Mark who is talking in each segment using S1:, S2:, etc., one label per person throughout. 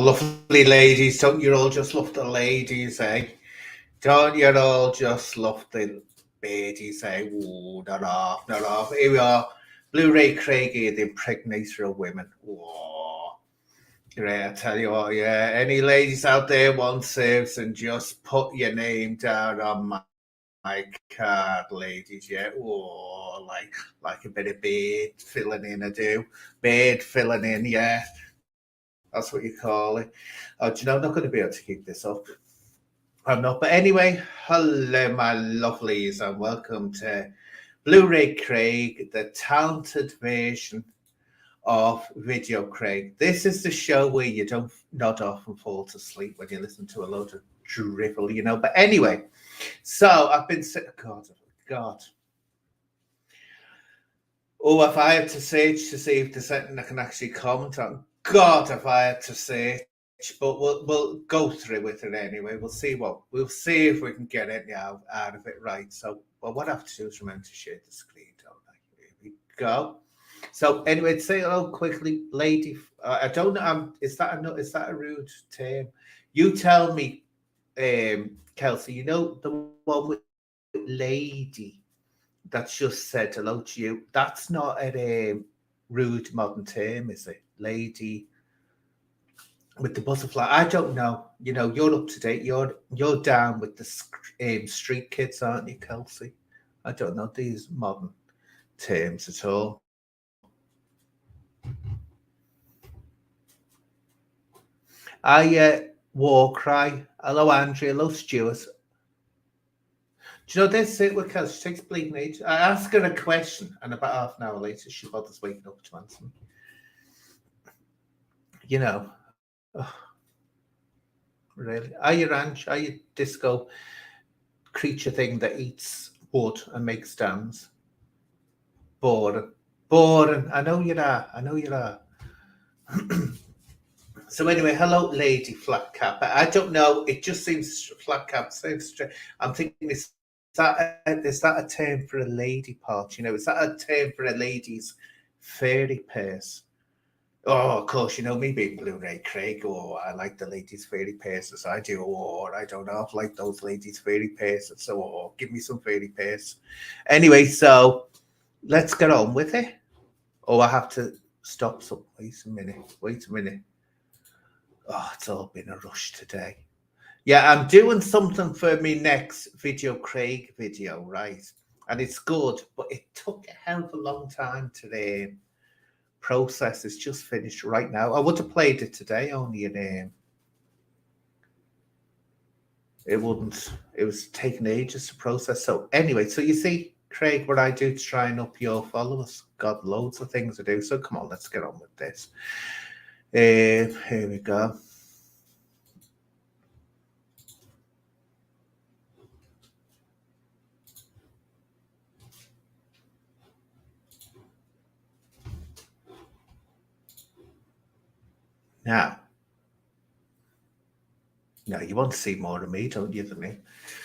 S1: lovely ladies, don't you all just love the ladies, eh? Don't you all just love the ladies, eh? Ooh, not off, not off. Here we are, BLU-RAYCRaig here, the impregnator of women. Whoa. Yeah, I tell you what, yeah, any ladies out there want service and just put your name down on my card, ladies, yeah. Oh, like a bit of beard filling in, I do. Beard filling in, yeah. That's what you call it. Oh, do you know, I'm not going to be able to keep this up. I'm not. But anyway, hello, my lovelies, and welcome to BLU-RAYCRaig, the talented version of ViDiOCRAiG. This is the show where you don't nod off and fall to sleep when you listen to a load of drivel, you know. But anyway, so I've been God. Oh, if I had to search to see if there's something I can actually comment on, God, if I had to search, but we'll go through with it anyway. We'll see if we can get any out of it, right? So, well, what I have to do is remember to share the screen, don't I? Here we go. So anyway, say hello quickly, lady. I don't know. Is that a rude term? You tell me, Kelsey. You know the one with lady that's just said hello to you. That's not a rude modern term, is it? Lady with the butterfly. I don't know. You know, you're up to date. You're down with the street kids, aren't you, Kelsey? I don't know these modern terms at all. War cry. Hello, Andrea. Hello, Stuart. Do you know this? It with Kelsey. She takes bleeding age. I ask her a question, and about half an hour later, she bothers waking up to answer me. You know. Oh, really? Are you ranch? Are you disco creature thing that eats wood and makes dams? Boring. I know you are. So anyway, hello, lady flat cap. I don't know. It just seems flat cap. I'm thinking, is that a term for a lady part? You know, is that a term for a lady's fairy purse? Oh, of course, you know me being BLU-RAYCRaig. Oh, I like the ladies' fairy purses. I do. Or I don't know. I like those ladies' fairy purses. So, give me some fairy purse. Anyway, so let's get on with it. Oh, I have to stop. So wait a minute. Oh, it's all been a rush today. Yeah, I'm doing something for me next ViDiOCRaig video, right? And it's good, but it took a hell of a long time to process. It's just finished right now. I would have played it today, only it wouldn't. It was taking ages to process. So anyway, so you see, Craig, what I do to try and up your followers. Got loads of things to do. So come on, let's get on with this. Here we go. Now, you want to see more of me, don't you, than me?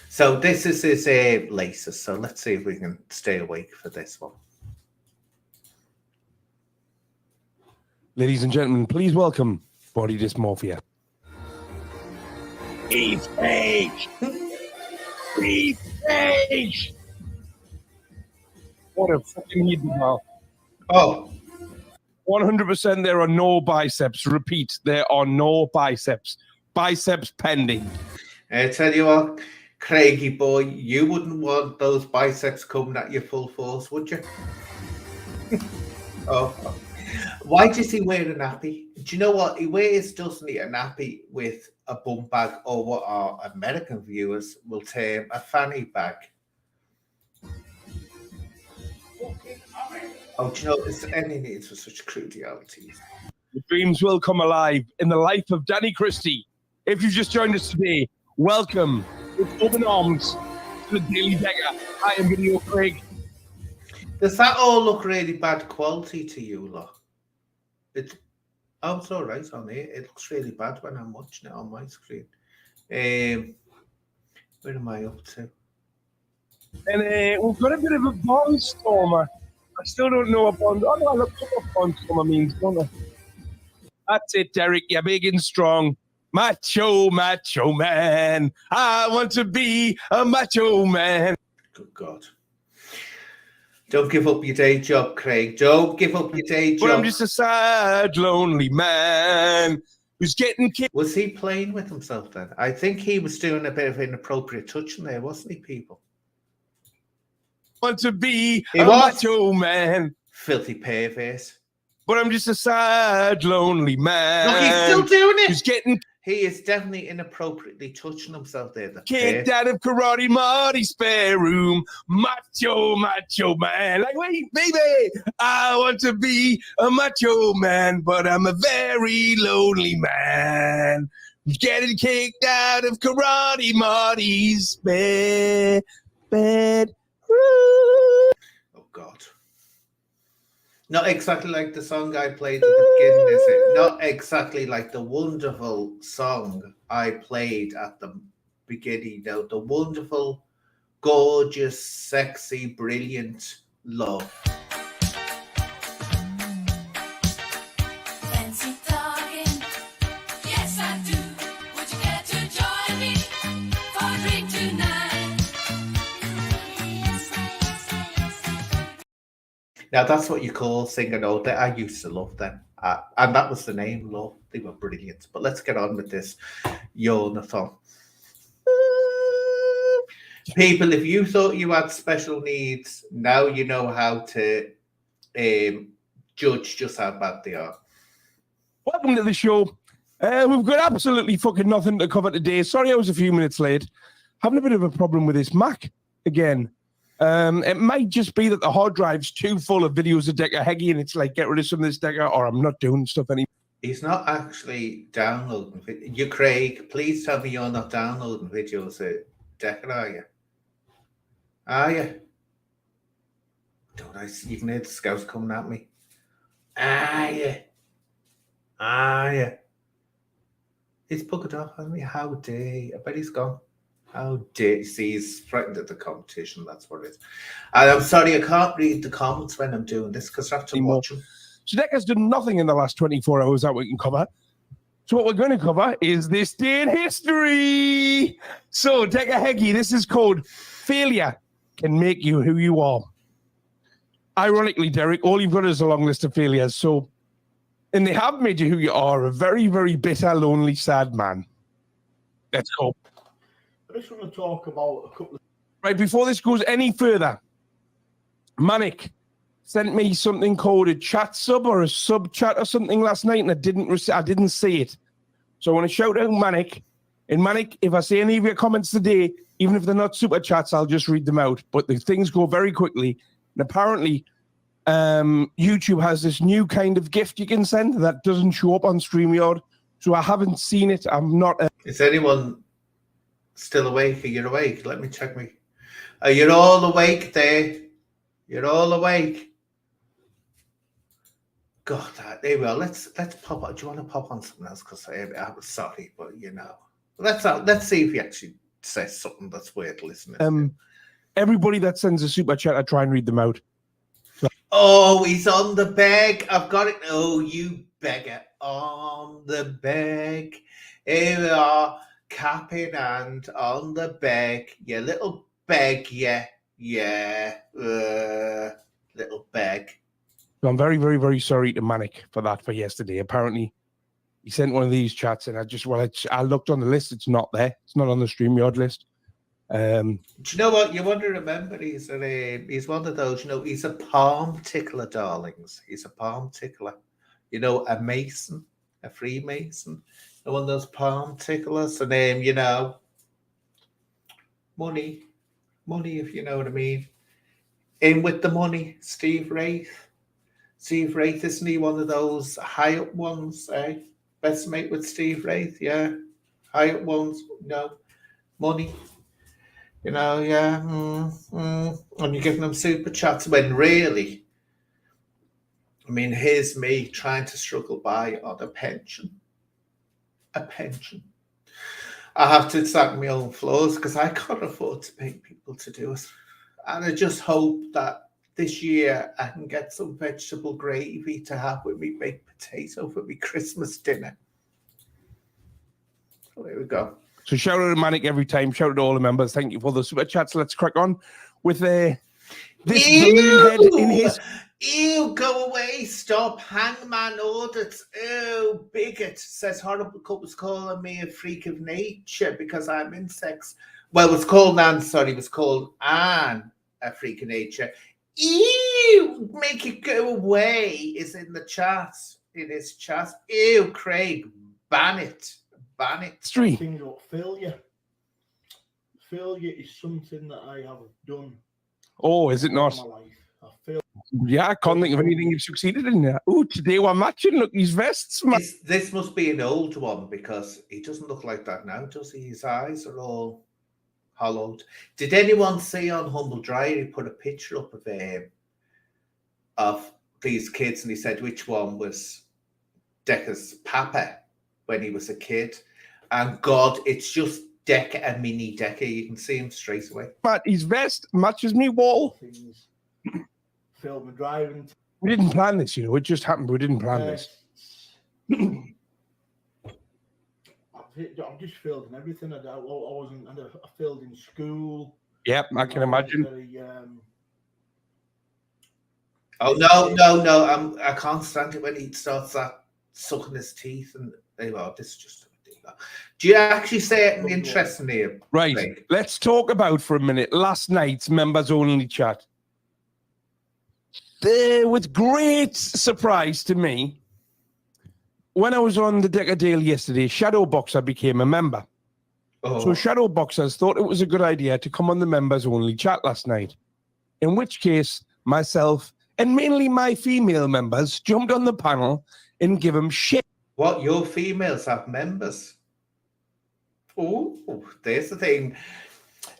S1: So this is his laces. So let's see if we can stay awake for this one.
S2: Ladies and gentlemen, please welcome Body Dysmorphia. He's fake! He's fake! What a fucking idiot.
S1: Oh.
S2: 100% there are no biceps. Repeat, there are no biceps. Biceps pending.
S1: I tell you what, Craigie boy, you wouldn't want those biceps coming at you full force, would you? Oh. Why does he wear a nappy? Do you know what he wears? Doesn't he? A nappy with a bum bag, or what our American viewers will term a fanny bag. Oh, do you know there's any needs for such crudialities?
S2: The dreams will come alive in the life of Danny Christie. If you've just joined us today, welcome with open arms to the Daily Beggar. I am ViDiOCRaig.
S1: Does that all look really bad quality to you, lot? It's all right on here. It looks really bad when I'm watching it on my screen. Where am I up to?
S2: And we've got a bit of a barnstormer. I still don't know what barnstormer. I looked up what barnstormer means, don't I? That's it, Derek. You're big and strong. Macho, macho man. I want to be a macho man.
S1: Good God. Don't give up your day job, Craig. Don't give up your day job.
S2: But I'm just a sad, lonely man who's getting kicked.
S1: Was he playing with himself then? I think he was doing a bit of inappropriate touching there, wasn't he, people?
S2: Want to be
S1: He
S2: a
S1: was.
S2: macho man.
S1: Filthy pervert.
S2: But I'm just a sad, lonely man.
S1: Look, he's still doing it.
S2: Who's getting
S1: He is definitely inappropriately touching himself there.
S2: kicked out of Karate Marty's spare room. Macho, macho man. Like, wait, baby, I want to be a macho man, but I'm a very lonely man. Who's getting kicked out of Karate Marty's spare bedroom.
S1: Oh, God. Not exactly like the song I played at the beginning, is it? Not exactly like the wonderful song I played at the beginning. No, the wonderful, gorgeous, sexy, brilliant Love.
S3: Fancy talking, yes I do. Would you care to join me for a drink tonight?
S1: Now, that's what you call singing old. I used to love them. And that was the name, Love. They were brilliant. But let's get on with this Jonathan. People, if you thought you had special needs, now you know how to judge just how bad they are.
S2: Welcome to the show. We've got absolutely fucking nothing to cover today. Sorry I was a few minutes late. Having a bit of a problem with this Mac again. It might just be that the hard drive's too full of videos of BLU-RAYCRaig and it's like, get rid of some of this BLU-RAYCRaig or I'm not doing stuff anymore.
S1: He's not actually downloading you, Craig. Please tell me you're not downloading videos of BLU-RAYCRaig, are you? Are you? Don't I see? You can hear the scouts coming at me. Are you? Are you? He's buggered off, hasn't he? How dare he? I bet he's gone. How dare he? See, he's frightened of the competition. That's what it is. And I'm sorry, I can't read the comments when I'm doing this because I have to watch them.
S2: So BLU-RAYCRaig's done nothing in the last 24 hours that we can cover. So what we're going to cover is this day in history. So BLU-RAYCRaig, this is called Failure Can Make You Who You Are. Ironically, Derek, all you've got is a long list of failures. So, and they have made you who you are, a very, very bitter, lonely, sad man. Let's go.
S4: I just want to talk about a couple of...
S2: Right, before this goes any further, Manic sent me something called a chat sub or a sub chat or something last night, and I didn't see it. So I want to shout out Manic. And Manic, if I see any of your comments today, even if they're not super chats, I'll just read them out. But the things go very quickly. And apparently, YouTube has this new kind of gift you can send that doesn't show up on StreamYard. So I haven't seen it. I'm not...
S1: Is anyone still awake? Are you awake? Let me check me. Are you all awake there? You're all awake. God, there we are. Let's pop on. Do you want to pop on something else? Because I'm sorry, but you know, let's see if he actually says something that's worth listening to.
S2: Everybody that sends a super chat, I try and read them out. So.
S1: Oh, he's on the beg. I've got it. Oh, you beggar on the beg. Here we are, cap in hand on the beg. You little beg, yeah. Little beg.
S2: So I'm very, very, very sorry to Manic for that for yesterday. Apparently, he sent one of these chats, and I looked on the list. It's not there. It's not on the StreamYard list.
S1: Do you know what? You want to remember he's one of those, you know, he's a palm tickler, darlings. He's a palm tickler. You know, a Mason, a Freemason, one of those palm ticklers. And you know, money, if you know what I mean. In with the money, Steve Wraith. Steve Wraith, isn't he one of those high up ones, eh? Best mate with Steve Wraith, yeah. High up ones, no. Money. You know, yeah. And you're giving them super chats when really, I mean, here's me trying to struggle by on a pension. A pension. I have to sack my own flaws because I can't afford to pay people to do it. And I just hope that this year I can get some vegetable gravy to have with me baked potato for me Christmas dinner. So there we go.
S2: So shout out to Manic every time. Shout out to all the members. Thank you for the super chats. Let's crack on with this balloon head in his.
S1: Ew, go away, stop, hangman audits. Ew, bigot, says Horrible Cup was calling me a freak of nature because I'm insects. Well, it was called Nan, sorry, it was called Anne, a freak of nature. Ew, make it go away is in the chat. It is chat. Ew, Craig, ban it. Ban it.
S2: Street.
S4: Things about failure. Failure is something that I have done.
S2: Oh, is it not?
S4: In my life. I failed.
S2: Yeah, I can't think of anything you've succeeded in there. Oh, today we're matching. Look, his vests.
S1: This must be an old one because he doesn't look like that now, does he? His eyes are all hollowed. Did anyone see on Humble Dryer he put a picture up of these kids and he said which one was Decca's papa when he was a kid? And God, it's just Decca and mini Decca. You can see him straight away.
S2: Matt, his vest matches me wall.
S4: Things. Failed my driving.
S2: We didn't plan this, you know. It just happened. We didn't plan this.
S4: I've just failed in everything. I wasn't. I failed in school.
S2: Yep, I can imagine.
S4: Very,
S1: Oh no! I can't stand it when he starts that sucking his teeth and this is just. Do you actually say it interesting here?
S2: Right.
S1: Craig?
S2: Let's talk about for a minute last night's members only chat. There was great surprise to me when I was on the Decker Deal yesterday. Shadowboxer became a member.
S1: Oh.
S2: So Shadowboxers thought it was a good idea to come on the members only chat last night. In which case, myself and mainly my female members jumped on the panel and give them shit.
S1: What, your females have members? Oh, there's the thing.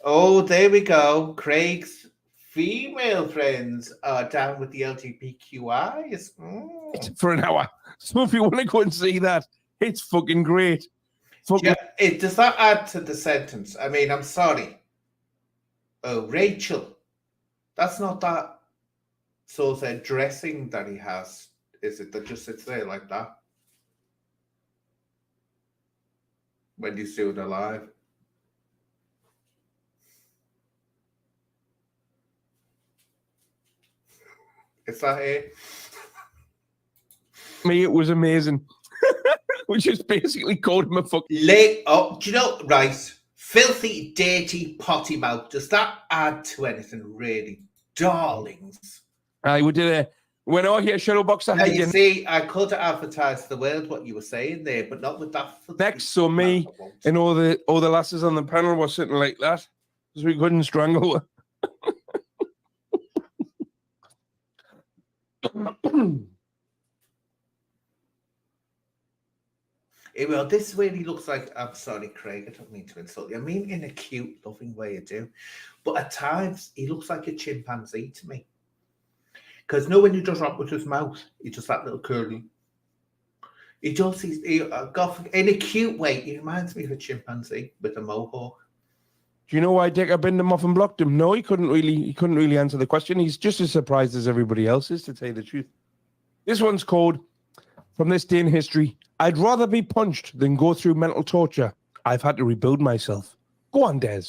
S1: Oh, there we go. Craig's female friends are down with the LGBTQIs.
S2: For an hour. So if you want to go and see that, it's fucking great.
S1: Yeah, does that add to the sentence? I mean, I'm sorry. Oh, Rachel. That's not that sort of dressing that he has, is it? That just sits there like that. When you see it alive. Is that it?
S2: Me, it was amazing. We just basically called him a fucking...
S1: Do you know, right, filthy, dirty, potty mouth, does that add to anything really? Darlings.
S2: We did a... When I hear Shadowboxer...
S1: Now, you see, I could advertise to the world what you were saying there, but not with that.
S2: Next, so me and all the lasses on the panel were sitting like that because we couldn't strangle her.
S1: Well, this is where he looks like, I'm sorry, Craig, I don't mean to insult you. I mean in a cute, loving way I do. But at times, he looks like a chimpanzee to me. Because when he does that with his mouth, he does that little curly. He does, in a cute way, he reminds me of a chimpanzee with a mohawk.
S2: Do you know why Dick binned him off and blocked him? No, he couldn't really answer the question. He's just as surprised as everybody else is, to tell you the truth. This one's called, From This Day in History, I'd rather be punched than go through mental torture. I've had to rebuild myself. Go on, Des.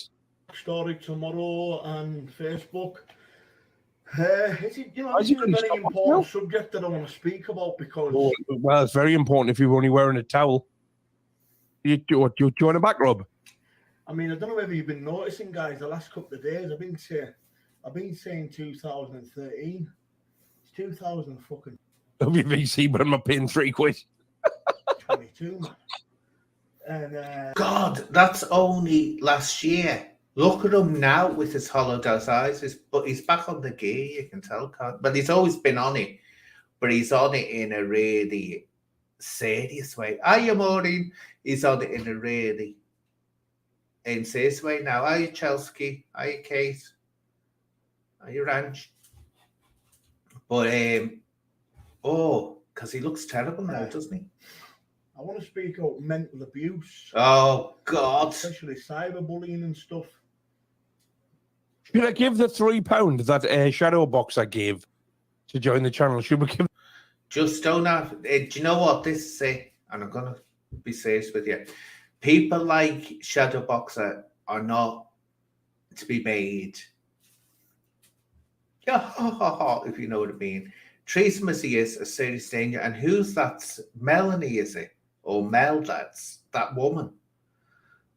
S4: Story tomorrow on Facebook. This is a very important subject that I want to speak about because...
S2: Well, it's very important if you're only wearing a towel. Do you want a back rub?
S4: I mean, I don't know whether you've been noticing, guys, the last couple of days, I've been saying 2013. It's 2000 fucking...
S2: WVC, but I'm not paying £3.
S4: 22, man. And,
S1: God, that's only last year. Look at him now with his hollowed out eyes. But he's back on the gear, you can tell. But he's always been on it. But he's on it in a really serious way. Hiya, Maureen. He's on it in a really serious way now. Hiya, Chelsea. Hiya, Kate. Hiya, Ranch. But, because he looks terrible now, doesn't he?
S4: I want to speak about mental abuse.
S1: Oh, God.
S4: Especially cyberbullying and stuff.
S2: Should I give the £3 that shadow boxer gave to join the channel? Should we give?
S1: Just don't have. Do you know what this is? And I'm gonna be serious with you. People like Shadow Boxer are not to be made. Yeah, if you know what I mean. Trace Missy is a serious danger. And who's that? Melanie, is it? Or Mel, that's that woman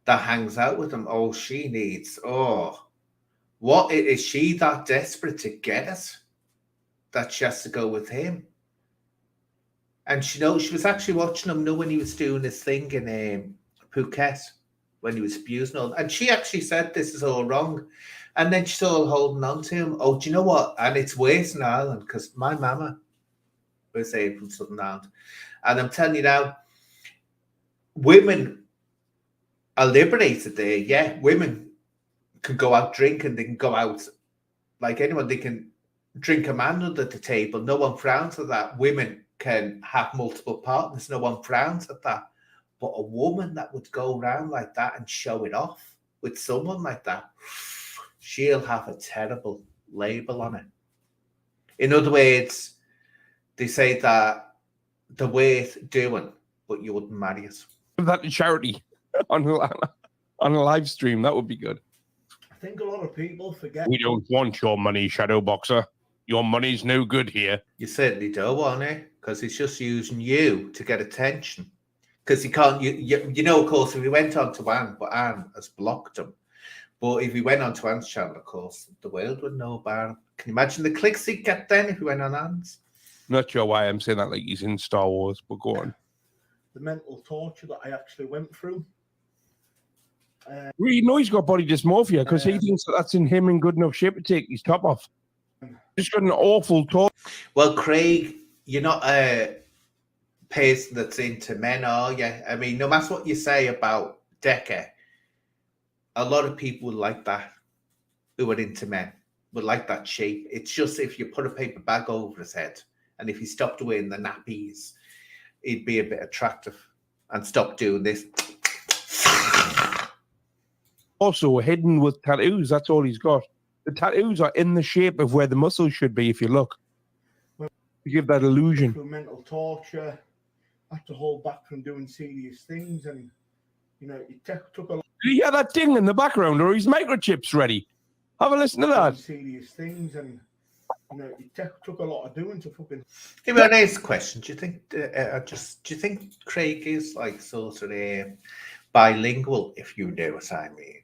S1: that hangs out with him. Oh, she needs, what is she that desperate to get it that she has to go with him? And she was actually watching him when he was doing this thing in Phuket when he was abusing all. And she actually said this is all wrong. And then she's all holding on to him. Oh, do you know what? And it's worse in Ireland because my mama was from Southern Ireland. And I'm telling you now, women are liberated there. Yeah, women can go out drinking. They can go out like anyone. They can drink a man under the table. No one frowns at that. Women can have multiple partners. No one frowns at that. But a woman that would go around like that and show it off with someone like that, she'll have a terrible label on it. In other words, they say that they're worth doing, but you wouldn't marry us.
S2: Give that to charity on a live stream. That would be good.
S4: I think a lot of people forget.
S2: We don't want your money, Shadow Boxer. Your money's no good here.
S1: You certainly don't want it because he's just using you to get attention. Because he can't, you know, of course, if he went on to Anne, but Anne has blocked him. But if he went on to Anne's channel, of course, the world would know about him. Can you imagine the clicks he'd get then if he went on Anne's?
S2: Not sure why I'm saying that like he's in Star Wars, but go on.
S4: The mental torture that I actually went through.
S2: You know he's got body dysmorphia because he thinks that's in him in good enough shape to take his top off. He's got an awful talk.
S1: Well, Craig, you're not a person that's into men, are you? I mean, no matter what you say about Decker, a lot of people would like that who are into men, would like that shape. It's just if you put a paper bag over his head and if he stopped wearing the nappies, he'd be a bit attractive and stop doing this.
S2: Also hidden with tattoos. That's all he's got. The tattoos are in the shape of where the muscles should be if you look. To give that illusion.
S4: Through mental torture, I had to hold back from doing serious things, and you know, it took a lot.
S2: Did you hear that ding in the background, or his microchips ready? Have a listen to that.
S4: Serious things, and you know, it took a lot of doing to fucking.
S1: Hey, well, next question: do you think? Do you think Craig is like sort of bilingual? If you know what I mean.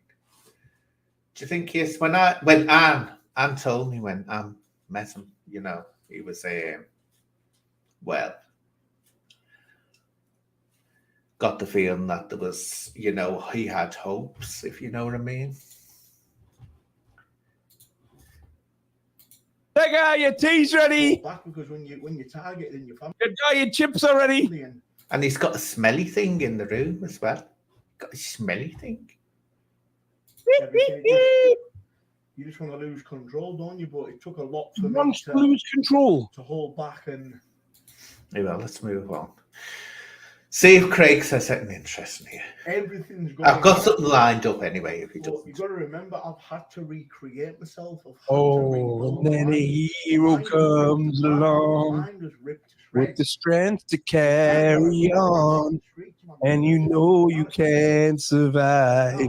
S1: Do you think yes? When Anne told me when Anne met him, you know, he was got the feeling that there was, you know, he had hopes, if you know what I mean.
S2: Take out your tea's ready.
S4: Back because when you target in your family,
S2: You got your chips already.
S1: And he's got a smelly thing in the room as well. Got a smelly thing.
S4: You just want to lose control, don't you? But it took a lot for
S2: He
S4: me
S2: wants to lose control.
S4: to hold back and.
S1: Yeah, well, let's move on. See if Craig says something interesting here.
S4: Everything's going.
S1: I've got something lined up anyway. If he
S4: But
S1: doesn't,
S4: you've got to remember, I've had to recreate myself.
S2: Oh, and then a hero comes along with the strength to carry on, and you know you can survive.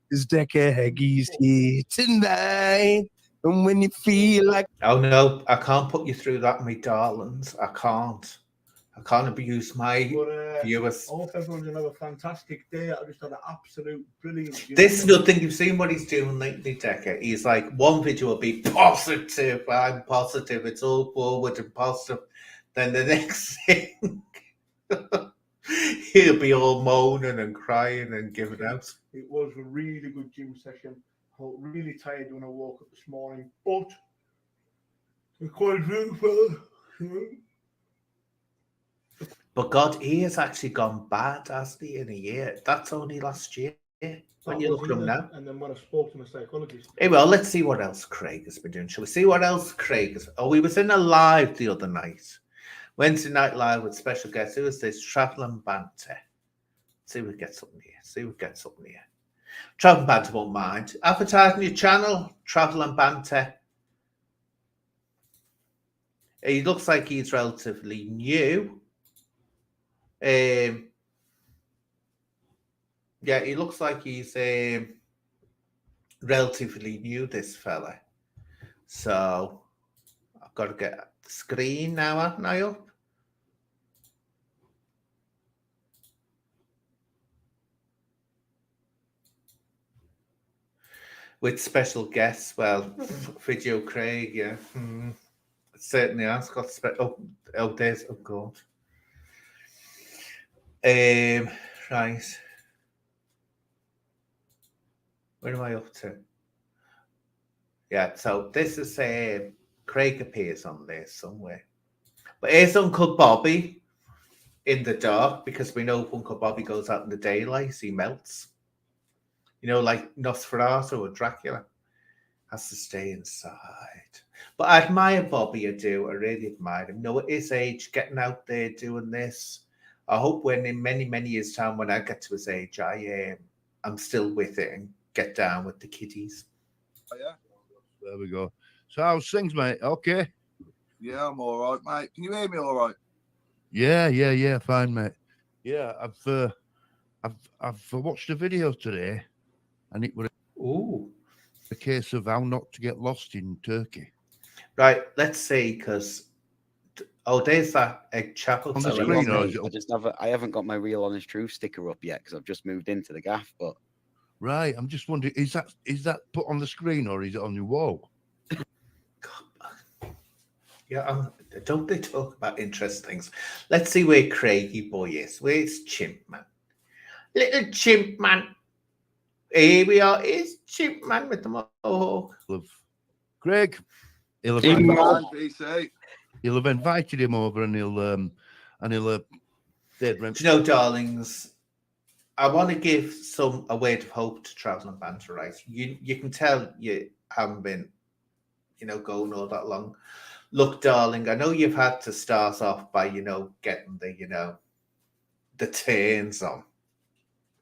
S2: This Decker Heggy's here tonight, and when you feel like
S1: oh no, I can't put you through that, my darlings. I can't abuse my viewers.
S4: I hope everyone's going to have a fantastic day. I just had an absolute brilliant.
S1: This is the thing. You've seen what he's doing lately, Decker. He's like, one video will be positive. I'm positive. It's all forward and positive. Then the next thing, he'll be all moaning and crying and giving out.
S4: It was a really good gym session. I felt really tired when I woke up this morning, but it's quite beautiful.
S1: But God, he has actually gone bad, hasn't he, in a year? That's only last year. When you look at him now.
S4: And then when I spoke to my psychologist.
S1: Hey, well, let's see what else Craig has been doing. Shall we see what else Craig has? Oh, he was in a live the other night. Wednesday night live with special guests. Who was this? Travel and Banter. See if we get something here. Travel and Banter won't mind. Advertising your channel, Travel and Banter. He looks like he's relatively new. Yeah, he looks like he's relatively new, this fella. So I've got to get the screen now, haven't I, up? With special guests, well, ViDiOCRAiG, yeah. It certainly has got oh, there's, oh God. Right. Where am I up to? Yeah, so this is Craig appears on there somewhere. But here's Uncle Bobby in the dark, because we know if Uncle Bobby goes out in the daylight, he melts. You know, like Nosferatu or Dracula has to stay inside. But I admire Bobby, I do. I really admire him. You know, at his age, getting out there doing this. I hope when in many, many years' time, when I get to his age, I'm still with it and get down with the kiddies.
S5: Oh, yeah. There we go. So how's things, mate? Okay.
S6: Yeah, I'm all right, mate. Can you hear me all right?
S5: Yeah, fine, mate. Yeah, I've watched a video today, and it was a case of how not to get lost in Turkey.
S1: Right, let's see, because there's that egg chapel.
S5: On the screen,
S7: I haven't got my Real Honest Truth sticker up yet because I've just moved into the gaff. But
S5: right, I'm just wondering, is that put on the screen or is it on your wall?
S1: Yeah, don't they talk about interesting things? Let's see where Craigie boy is. Where's Chimp Man? Little Chimp Man. Here we are. Here's Chimp Man with the mohawk.
S5: Craig. He'll have invited him over, and he'll dead rent.
S1: Do you know, darlings, I want to give a word of hope to Travel and Banter, right? You can tell you haven't been, going all that long. Look, darling, I know you've had to start off by, getting the turns on,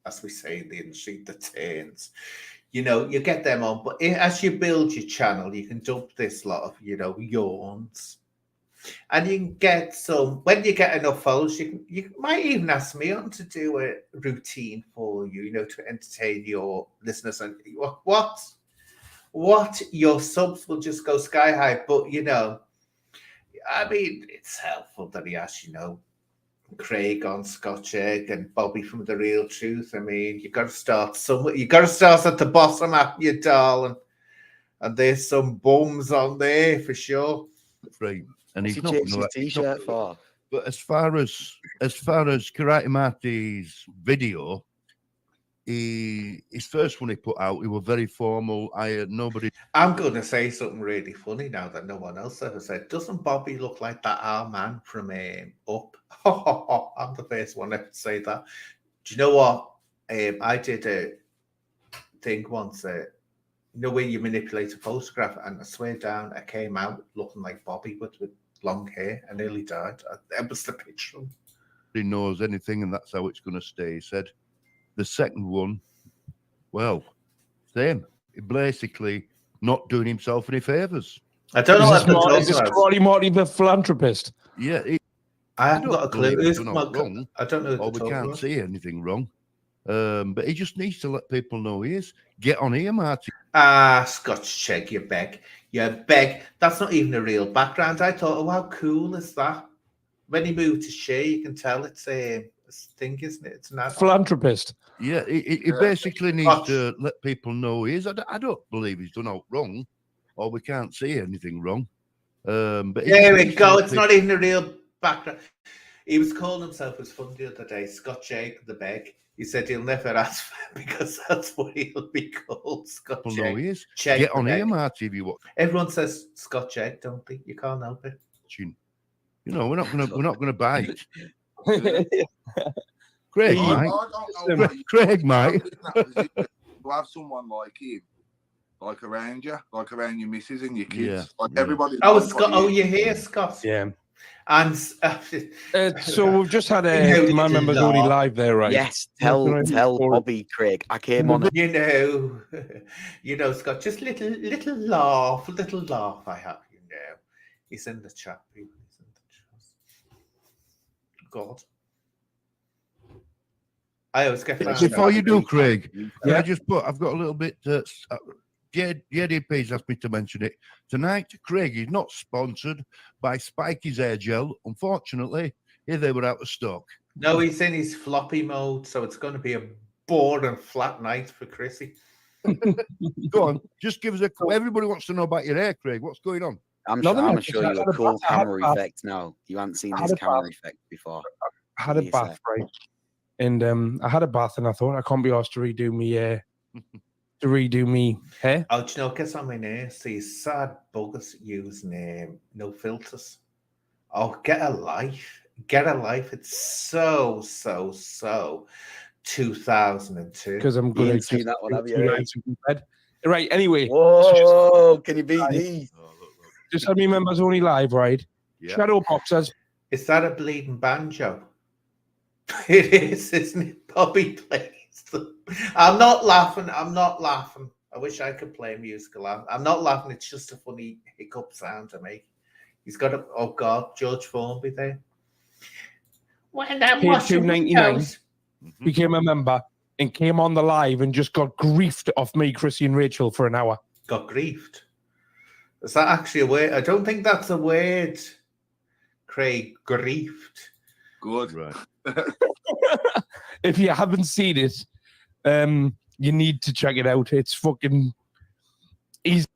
S1: as we say in the industry, the turns. You get them on, but as you build your channel, you can dump this lot of, yawns. And you can get when you get enough followers, you might even ask me on to do a routine for you, to entertain your listeners. And what? Your subs will just go sky high. But, I mean, it's helpful that he has, Craig on Scotch Egg and Bobby from The Real Truth. I mean, you got to start somewhere. You got to start at the bottom, you darling. And there's some bums on there for sure.
S5: Right. And he's
S7: he
S5: not
S7: changed his t-shirt for.
S5: But as far as Karate Marty's video, his first one he put out, he was very formal. I had nobody.
S1: I'm going to say something really funny now that no one else ever said. Doesn't Bobby look like that our man from Up? I'm the first one ever to say that. Do you know what? I did a thing once, where you manipulate a photograph, and I swear down, I came out looking like Bobby with long hair. I nearly died. That was the picture.
S5: He knows anything, and that's how it's going to stay. He said. The second one, well, same. Basically, not doing himself any favors.
S1: I don't know what
S2: is this Karate Marty the philanthropist?
S5: Yeah,
S1: I haven't got a clue.
S5: Wrong.
S1: I don't know.
S5: Or we can't see anything wrong. But he just needs to let people know he is. Get on here, Marty.
S1: Scotch Egg, you beg. You beg. That's not even a real background. I thought, oh, how cool is that? When he moved to Shea, you can tell it's a thing, isn't it? It's an
S2: philanthropist.
S5: Yeah, he basically needs to let people know he is. I don't believe he's done out wrong, or we can't see anything wrong. But
S1: there we go. It's not even a real background. He was calling himself, it was fun the other day, Scotch Egg the Beg. He said he'll never ask for it because that's what he'll be called. Scotch Egg.
S5: No, he is. Get on here, Marty, if you want.
S1: Everyone says Scotch Egg, don't they? You can't help it.
S5: We're not gonna bite. Craig, mate.
S6: To have someone like him, around you, around your missus and your kids, like everybody.
S1: Oh, Scott! Oh, you're here, Scott.
S2: Yeah.
S1: And
S2: So we've just had
S1: You know,
S2: my
S1: little
S2: members only
S1: laugh.
S2: live there, right?
S7: Yes,
S2: Nothing
S7: tell
S2: for it.
S7: Bobby, Craig. I came on.
S1: you know, Scott, just little laugh I have, you know. He's in the chat, people. He's in the chat. God. I always get found
S5: Before
S1: out.
S5: you do, Craig, can
S2: Yeah.
S5: I just put? I've got a little bit. JDP's asked me to mention it tonight. Craig is not sponsored by Spikey's hair gel. Unfortunately, here they were out of stock.
S1: No, he's in his floppy mode, so it's going to be a boring flat night for Chrissy.
S5: Go on, just give us a. Everybody wants to know about your hair, Craig. What's going on?
S7: I'm
S2: Nothing
S7: going to
S2: else.
S7: show
S2: I
S7: you
S2: had
S7: a
S2: a
S7: cool
S2: bath- I had a
S7: camera
S2: bath.
S7: effect now. You haven't seen
S2: I had
S7: this
S2: a
S7: camera
S2: bath.
S7: effect before.
S2: I had a
S7: Yes,
S2: bath, right? And I had a bath, and I thought I can't be asked to redo me hair.
S1: Oh, do you know, gets on my nerves. These sad buggers using no filters. Oh, get a life. Get a life. It's so 2002.
S2: Because I'm
S7: You
S2: going
S7: ain't seen that one, have you?
S2: Right, anyway,
S7: Whoa, can you beat these?
S2: just had me members only live, right?
S5: Yeah.
S2: Shadow boxers.
S1: Is that a bleeding banjo? It is, isn't it? Bobby plays them. I'm not laughing. I wish I could play musical. I'm not laughing. It's just a funny hiccup sound to me. He's got a, oh God, George Formby there. When I'm
S2: Paid
S1: washing
S2: $2.99.
S1: clothes.
S2: Became a member and came on the live and just got griefed off me, Chrissy, and Rachel for an hour.
S1: Got griefed. Is that actually a word? I don't think that's a word, Craig. Griefed.
S6: Good.
S5: Right.
S2: If you haven't seen it, you need to check it out. It's fucking. He's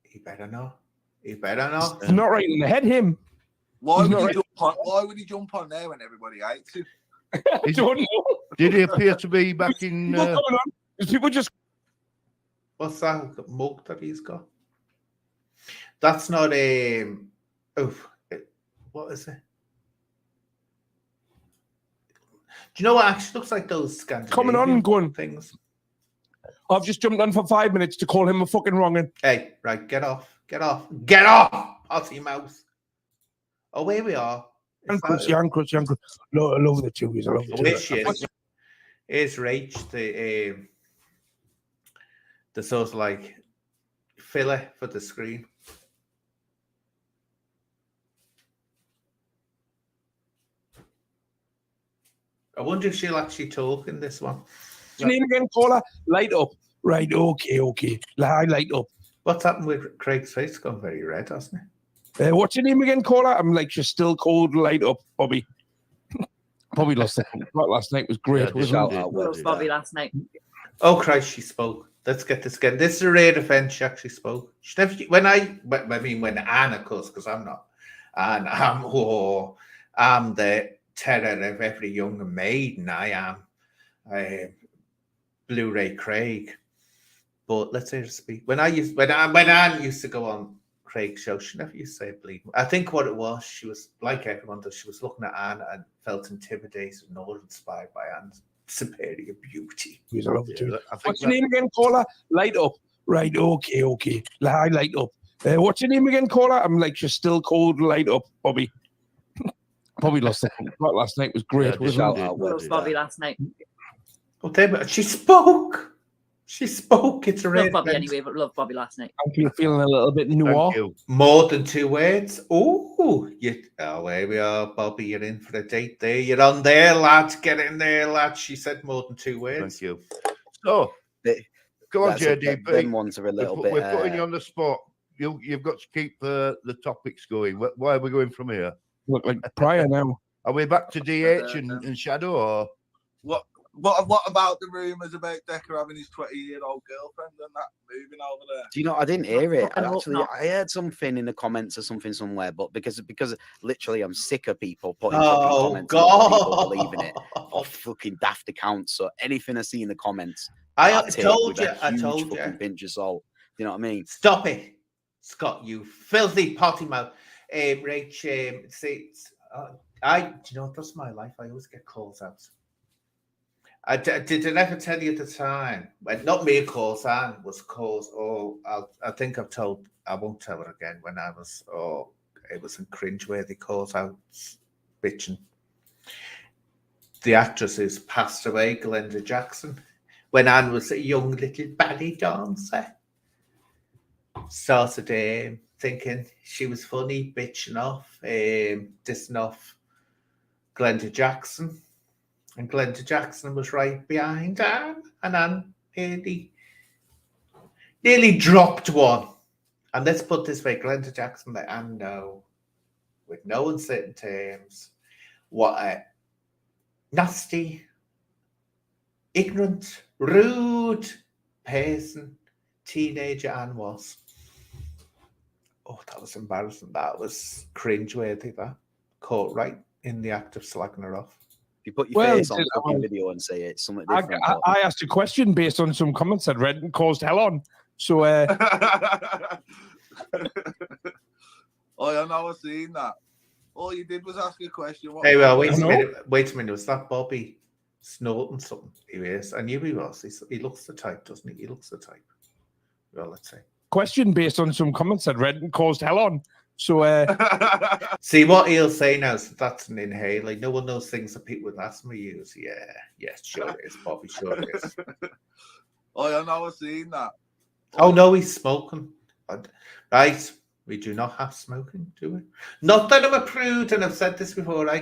S1: He better not. He better not.
S2: not right in the head. Him.
S6: Why
S2: He's
S6: would,
S2: not
S6: he
S2: right.
S6: jump on, why would he jump on there when everybody hates him?
S2: I don't know.
S5: Did he appear to be back in?
S2: People coming on. There's people just.
S1: What's that mug that he's got? That's not a. What is it? Do you know what actually looks like those Scandinavian
S2: Coming on and going.
S1: things?
S2: I've just jumped on for 5 minutes to call him a fucking wrong'un.
S1: Hey, right, get off, Potty mouse. Oh, here we are. Is that-
S2: Young Chris. No, I love the tubies. I love the
S1: Oh,
S2: tubies.
S1: here she is. Here's Rach, the sort of like filler for the screen. I wonder if she'll actually talk in this one.
S2: What's your name again, caller? Light up. Right, okay. Light up.
S1: What's happened with Craig's face? It's gone very red, hasn't it?
S2: What's your name again, caller? I'm like, you're still cold. Light up, Bobby. Bobby lost the last night. Was great.
S5: Yeah,
S2: wasn't
S7: Shout
S2: it?
S7: out,
S8: Lost Bobby last night.
S1: Oh Christ, she spoke. Let's get this again. This is a rare event. She actually spoke. She never, when Anna, because I'm not, and I'm the terror of every young maiden. I am BLU-RAYCRaig. But let's hear her speak. When Anne used to go on Craig's show, she never used to say bleed. I think what it was, she was like everyone does. She was looking at Anne and felt intimidated and not inspired by Anne's superior beauty.
S2: He's a lovely
S5: Yeah,
S2: dude.
S5: I think
S2: What's your name again, caller? Light up. Right, okay. Light up. What's your name again, caller? I'm like, you're still cold. Light up, Bobby. Bobby lost the last night. Was great.
S5: Yeah,
S2: wasn't
S7: Shout
S2: it?
S7: out,
S8: Lost Bobby last night.
S1: Oh, damn, she spoke. She spoke. It's a
S8: Love
S1: rare
S8: Bobby
S1: event.
S8: anyway, but love Bobby last night.
S2: I'm feeling a little bit noir.
S5: Thank you.
S1: More than 2 words. Oh, here we are, Bobby. You're in for a date there. You're on there, lads. Get in there, lads. She said more than 2 words.
S5: Thank you. So, go on,
S7: That's a-
S5: JDP.
S7: them ones are a little bit.
S5: We're putting you on the spot. You've got to keep the topics going. Why are we going from here?
S2: Look like prior now.
S5: Are we back to DH and Shadow, or
S6: What about the rumours about Decker having his 20-year-old girlfriend and that moving over there?
S7: Do you know? I didn't hear it.
S8: Fucking hope not.
S7: I heard something in the comments or something somewhere, but because literally I'm sick of people putting fucking
S1: Oh,
S7: comments and other people
S1: God.
S7: believing it of fucking daft accounts. So anything I see in the comments,
S1: I
S7: take
S1: told
S7: with
S1: you.
S7: a
S1: I
S7: huge
S1: told
S7: fucking
S1: you.
S7: pinch of salt. You know what I mean?
S1: Stop it, Scott, you filthy potty mouth. Rach, see, do you know, that's my life. I always get calls out. Did I never tell you at the time? Well, not me, of course. Anne was calls. Oh, I think I've told. I won't tell her again. When I was it was a cringeworthy cause out bitching. The actress who's passed away, Glenda Jackson, when Anne was a young little ballet dancer, started thinking she was funny, bitching off, dissing off Glenda Jackson. And Glenda Jackson was right behind Anne, and Anne nearly dropped one. And let's put this way, Glenda Jackson let Anne know, with no uncertain terms, what a nasty, ignorant, rude person teenager Anne was. Oh, that was embarrassing. That was cringeworthy, that. Caught right in the act of slagging her off.
S7: If you put your
S2: Well,
S7: face on fucking video and say it's something different.
S2: I asked a question based on some comments I'd read and caused hell on. So,
S6: Oh, I know, I've seen that. All you did was ask a question. What
S1: Hey, well, wait
S2: I
S1: a
S2: know.
S1: minute. Wait a minute. Was that Bobby snorting something? He is. I knew he was. He looks the type, doesn't he? He looks the type. Well, let's see.
S2: question based on some comments I'd read and caused hell on. So,
S1: See what he'll say now. So that's an inhaler. No one knows things that people with asthma use. Yeah, yes, sure it is, Bobby. Sure it is.
S6: Oh, I know, I've seen that.
S1: Oh no, he's smoking. Right, we do not have smoking, do we? Not that I'm a prude, and I've said this before. I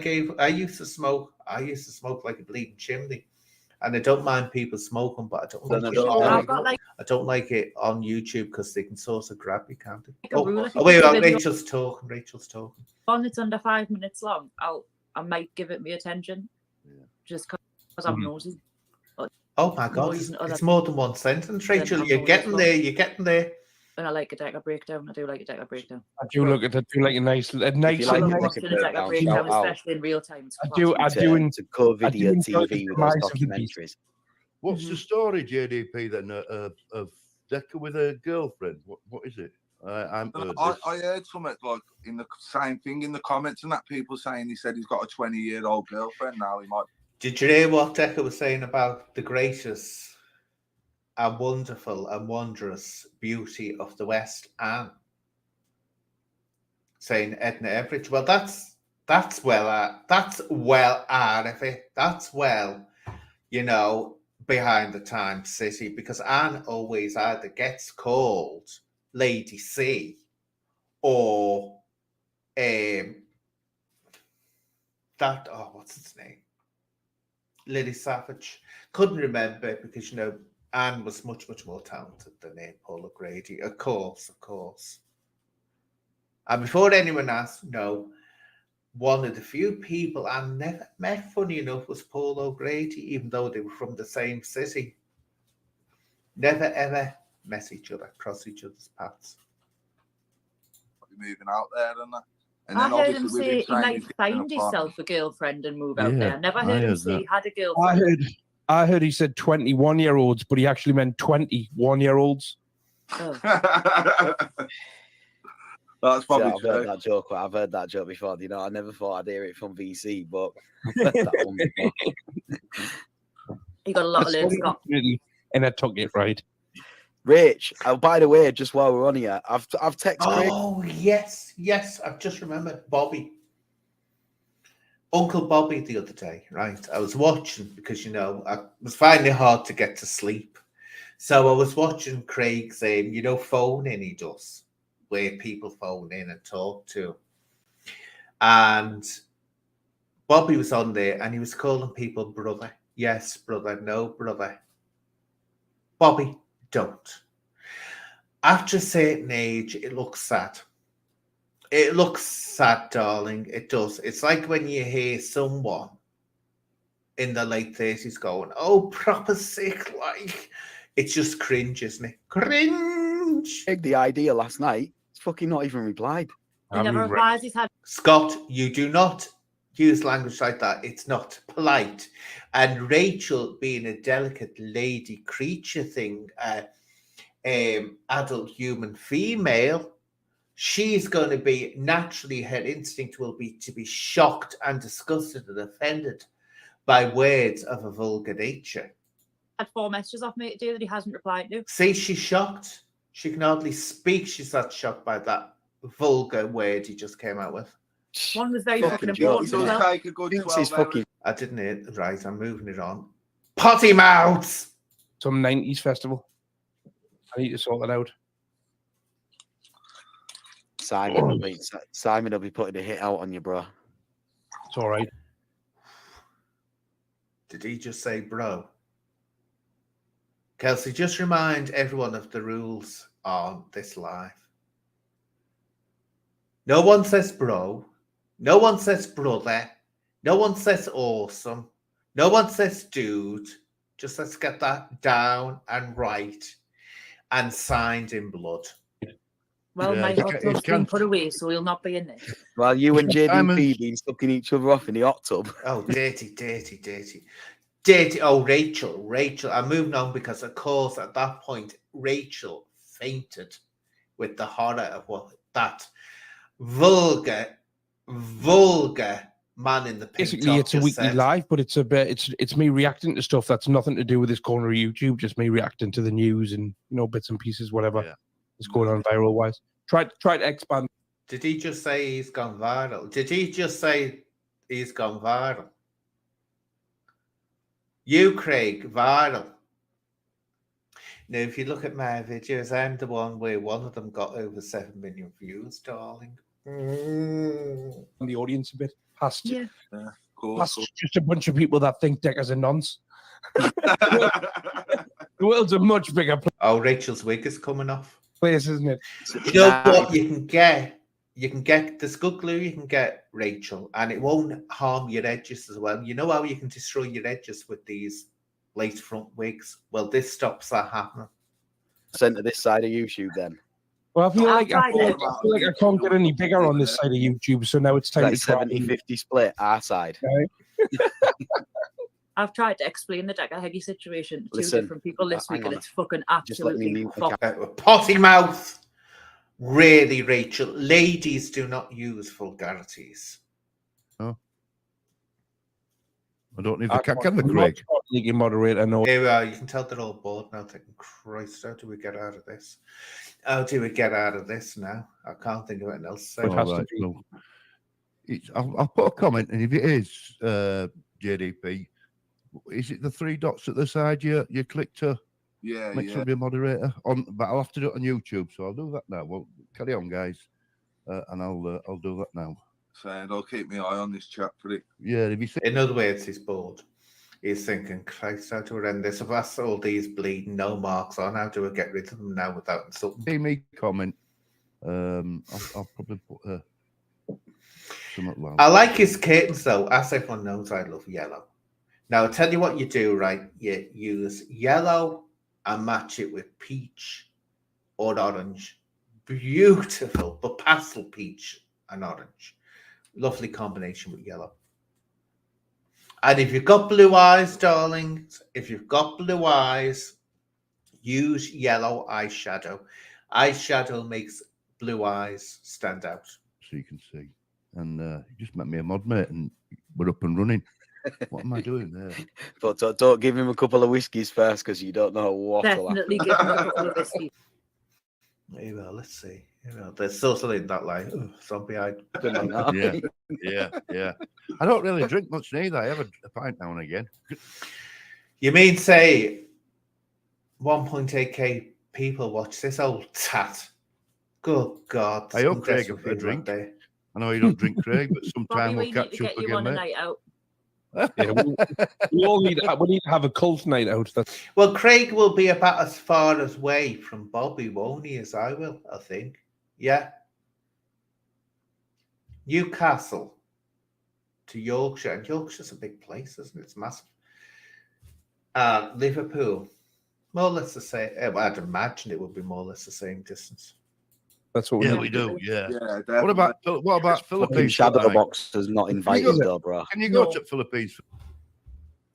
S1: used to smoke. I used to smoke like a bleeding chimney, and I don't mind people smoking, but I don't like it. I don't like it on YouTube because they can sort of grab you, can't they?
S8: Like a rule, if
S1: Oh wait,
S8: it's a video-
S1: Rachel's talking. Rachel's talking.
S8: One that's under 5 minutes long, I might give it me attention, just because I'm nosy.
S1: Oh my God, it's more than one sentence, Rachel. You're getting there. You're getting there.
S8: And I like a deck of breakdown. I do like a deck of breakdown.
S2: I do like a nice,
S8: I
S7: like
S8: love
S7: it,
S8: watching a deck of
S7: breakdown,
S8: breakdown,
S7: shout out.
S8: especially in real time. It's
S2: I
S8: class.
S2: do
S7: to co-video
S2: I do enjoy
S7: TV
S2: the
S7: with those
S2: demise of the beast.
S7: documentaries.
S5: What's the story, JDP, then, of Decker with a girlfriend? What is it? I
S6: heard something like in the same thing in the comments, and that people saying he said he's got a 20-year-old girlfriend now. He might.
S1: Did you hear what Decker was saying about the gracious and wonderful and wondrous beauty of the West, and saying Edna Everett? Well, that's well out of it. That's well, behind the times city, because Anne always either gets called Lady C or what's its name? Lily Savage. Couldn't remember because Anne was much, much more talented than Paul O'Grady. Of course. And before anyone asked, no, one of the few people I never met, funny enough, was Paul O'Grady, even though they were from the same city. Never, ever met each other, crossed each other's paths.
S6: Moving out there and that. And
S8: I
S6: then
S8: heard him
S6: obviously
S8: say
S6: with
S8: he
S6: him saying
S8: might
S6: he's getting
S8: find
S6: an apartment.
S8: himself a girlfriend and move out
S5: Yeah,
S8: there. Never
S5: I
S8: heard him
S5: heard
S8: say
S5: that.
S8: he had a girlfriend.
S2: I heard he said 21-year-olds, but he actually meant 21-year-olds.
S8: Oh.
S6: That's probably
S7: I've heard
S6: true.
S7: that joke. I've heard that joke before. I never thought I'd hear it from VC, but I've heard that one before.
S8: He got a lot of lives, Scott.
S2: And I took it right.
S7: Rich, by the way, just while we're on here, I've texted Craig.
S1: Oh, yes. I've just remembered Bobby. Uncle Bobby the other day, right? I was watching because, I was finding it hard to get to sleep. So I was watching Craig's, phone in he does, where people phone in and talk to him. And Bobby was on there and he was calling people brother. Yes, brother. No, brother. Bobby, don't. After a certain age, it looks sad. It looks sad, darling. It does. It's like when you hear someone in the late 30s going, oh, proper sick, like, it's just cringe, isn't it? Cringe.
S7: The idea last night. It's fucking not even replied.
S8: He never replies. He's had
S1: Scott, you do not use language like that. It's not polite. And Rachel, being a delicate lady creature thing, adult human female, she's going to be naturally, her instinct will be to be shocked and disgusted and offended by words of a vulgar nature.
S8: had 4 messages off me today that he hasn't replied to.
S1: See, she's shocked. She can hardly speak. She's that shocked by that. vulgar word he just came out with.
S8: One was very fucking
S7: Fucking
S8: important
S7: jokes,
S8: as
S6: Does
S8: well.
S6: take a good
S7: Thinks
S6: 12
S7: he's
S6: hours.
S7: fucking.
S1: I didn't hear it right. I'm moving it on. Potty mouths.
S2: Some 90s festival. I need to sort that out.
S7: Simon will be putting a hit out on you, bro.
S2: It's all right.
S1: Did he just say bro? Kelsey, just remind everyone of the rules on this live. No one says bro. No one says brother. No one says awesome. No one says dude. Just let's get that down and right and signed in blood.
S8: Well,
S5: Yeah,
S8: my
S5: it's
S8: hot
S5: ca- it's
S8: tub's been
S5: can-
S8: put away, so he'll not be in there.
S7: While you and JDP
S5: Simon's-
S7: been sucking each other off in the hot tub.
S1: Oh, dirty, dirty, dirty. Dirty. Oh, Rachel. I'm moving on because, of course, at that point, Rachel fainted with the horror of what that vulgar man in the pink
S2: Basically,
S1: top
S2: it's a
S1: just
S2: weekly
S1: said.
S2: live, but it's a bit. It's me reacting to stuff that's nothing to do with this corner of YouTube. Just me reacting to the news and bits and pieces, whatever is going on viral wise. Try to expand.
S1: Did he just say he's gone viral? Did he just say he's gone viral? You, Craig, viral. Now, if you look at my videos, I'm the one where one of them got over 7 million views, darling.
S2: The audience a bit past.
S8: Yeah.
S6: Cool.
S2: Past just a bunch of people that think Decker's a nonce. The world's a much bigger
S1: Oh, Rachel's wig is coming off.
S2: place, isn't it?
S1: You know what you can get? You can get this good glue you can get, Rachel, and it won't harm your edges as well. You know how you can destroy your edges with these lace front wigs? Well, this stops that happening.
S7: Sent to this side of YouTube then.
S2: Well, I feel
S8: I've
S2: like
S8: tried it.
S2: I can't get any bigger on this side of YouTube, so now it's time
S7: Like
S2: to try.
S7: 70-50 split, our side.
S8: I've tried to explain the Decker Heggy situation to two
S7: Listen,
S8: different people this
S7: hang
S8: week, and
S7: on.
S8: it's fucking
S7: Just let me
S8: absolutely
S7: mute the
S8: fucked.
S1: Potty mouth. Really, Rachel. Ladies do not use vulgarities.
S5: I don't need the camera, Craig.
S2: League moderator, no.
S1: Here we are. You can tell they're all bored now. Thinking, Christ, how do we get out of this? How do we get out of this now? I can't think of anything else to say.
S2: It has to
S5: All right,
S2: be.
S5: so I'll put a comment, and if it is JDP, is it the three dots at the side you click to
S6: Yeah,
S5: make
S6: yeah.
S5: somebody a moderator? But I'll have to do it on YouTube, so I'll do that now. Well, carry on, guys, and I'll do that now.
S6: Saying I'll keep my eye on this chat for it.
S5: Yeah, if you see
S1: In other words, he's bored. He's thinking, Christ, how do I end this? If that's all these bleeding no marks on, how do I get rid of them now without insulting?
S5: me comment, I'll probably put something like
S1: I like his curtains though. As everyone knows, I love yellow. Now, I'll tell you what you do, right? You use yellow and match it with peach or orange. Beautiful, but pastel peach and orange. Lovely combination with yellow. And if you've got blue eyes, darlings, if you've got blue eyes, use yellow eyeshadow. Eyeshadow makes blue eyes stand out.
S5: so you can see. And you just met me a mod mate, and we're up and running. What am I doing there?
S7: But don't give him a couple of whiskies first, because you don't know what will happen.
S8: Definitely give him a couple of whiskey.
S1: Here we are, let's see. There's still something in that line. Zombie eyed.
S5: Yeah. I don't really drink much neither. I have a pint now and again.
S1: You mean say 1.8k people watch this old tat? Good God.
S5: I hope
S1: I'm
S5: Craig
S1: desperate
S5: a
S1: for
S5: drink.
S1: that day.
S5: I know you don't drink, Craig, but sometime
S8: Bobby,
S5: we'll
S8: we need
S5: catch
S8: to
S5: up
S8: get you on
S5: again,
S8: a
S5: mate.
S8: night out.
S2: Yeah, we all need to have a cult night out. That's
S1: Well, Craig will be about as far away from Bobby, won't he, as I will, I think. Yeah. Newcastle to Yorkshire. And Yorkshire's a big place, isn't it? It's massive. Liverpool. More or less the same. I'd imagine it would be more or less the same distance.
S2: what
S5: Yeah,
S2: we
S5: we do. Yeah.
S6: Yeah,
S5: What about
S7: Fucking
S5: Philippines?
S7: shadow
S5: tonight?
S7: box is not invited though, bro.
S5: Can you go
S8: No.
S5: to Philippines?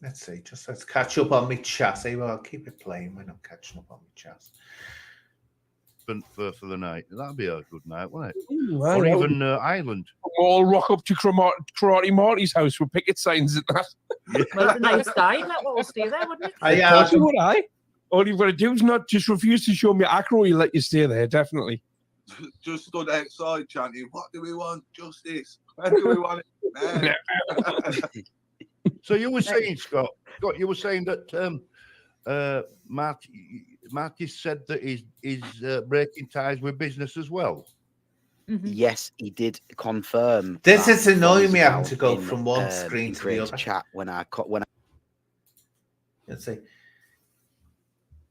S1: Let's see. Just let's catch up on my chassis. Well, I'll keep it playing when I'm catching up on my chassis.
S5: For the night? That'd be a good night, wouldn't it?
S2: Ooh,
S5: Or
S2: I know.
S5: even Ireland.
S2: All rock up to Karate Marty's house with picket signs and that.
S8: Well, it's a nice day. That will stay there, wouldn't it?
S2: Of course you would, I. All you've got to do is not just refuse to show me acro. He'll let you stay there, definitely.
S6: just stood outside chanting, "What do we want? Justice. When do we want it? Now."
S5: So you were saying, Scott, you were saying that Marty said that he's breaking ties with business as well.
S7: Yes, he did confirm.
S1: This
S7: that
S1: is annoying me having
S7: down
S1: to go
S7: in,
S1: from one screen
S7: in
S1: to the
S7: Craig's
S1: other.
S7: chat when I
S1: Let's see.